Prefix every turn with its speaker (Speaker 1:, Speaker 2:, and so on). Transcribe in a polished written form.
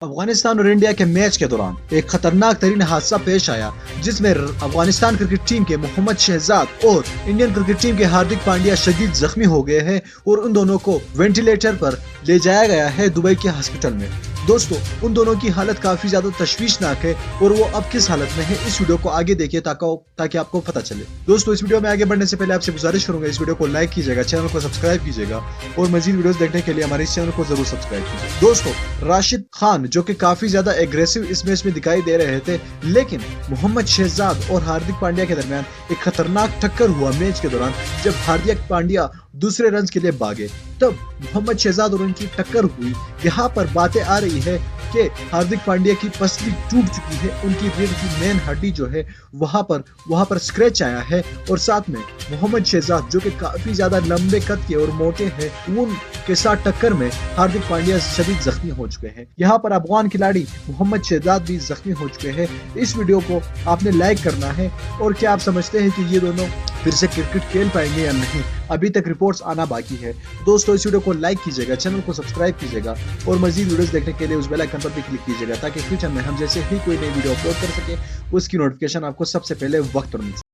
Speaker 1: افغانستان اور انڈیا کے میچ کے دوران ایک خطرناک ترین حادثہ پیش آیا جس میں افغانستان کرکٹ ٹیم کے محمد شہزاد اور انڈین کرکٹ ٹیم کے ہاردک پانڈیا شدید زخمی ہو گئے ہیں اور ان دونوں کو وینٹیلیٹر پر لے جایا گیا ہے دبئی کے ہاسپٹل میں۔ دوستو، ان دونوں کی حالت کافی زیادہ تشویشناک ہے اور وہ اب کس حالت میں ہے، اس ویڈیو کو آگے دیکھیے تاکہ آپ کو پتہ چلے۔ دوستو، اس ویڈیو میں آگے بڑھنے سے پہلے آپ سے گزارش کروں گا اس ویڈیو کو لائک کیجیے گا، چینل کو سبسکرائب کیجیے گا اور مزید ویڈیوز دیکھنے کے لیے ہمارے اس چینل کو ضرور سبسکرائب کیجیے۔ دوستو، راشد خان جو کہ کافی زیادہ ایگریسو اس میچ میں دکھائی دے رہے تھے، لیکن محمد شہزاد اور ہاردک پانڈیا کے درمیان ایک خطرناک ٹکر ہوا میچ کے دوران جب ہاردک پانڈیا دوسرے رنز کے لیے بھاگے، تب محمد شہزاد اور ان کی ٹکر ہوئی۔ یہاں پر باتیں آ رہی ہے کہ ہاردک پانڈیا کی پسلی ٹوٹ چکی ہے، ان کی ریڑھ کی مین ہڈی جو ہے وہاں پر سکریچ آیا ہے، اور ساتھ میں محمد شہزاد جو کہ کافی زیادہ لمبے قد کے اور موٹے ہیں، ان کے ساتھ ٹکر میں ہاردک پانڈیا شدید زخمی ہو چکے ہیں۔ یہاں پر افغان کھلاڑی محمد شہزاد بھی زخمی ہو چکے ہیں۔ اس ویڈیو کو آپ نے لائک کرنا ہے، اور کیا آپ سمجھتے ہیں کہ یہ دونوں پھر سے کرکٹ کھیل پائیں گے یا نہیں؟ ابھی تک رپورٹس آنا باقی ہے۔ دوستو، اس ویڈیو کو لائک کیجیے گا، چینل کو سبسکرائب کیجیے گا اور مزید ویڈیوز دیکھنے کے لیے اس بیل آئیکن پر بھی کلک کیجیے گا تاکہ فیوچر میں ہم جیسے ہی کوئی نئی ویڈیو اپلوڈ کر سکیں اس کی نوٹیفکیشن آپ کو سب سے پہلے وقت پر مل سکے۔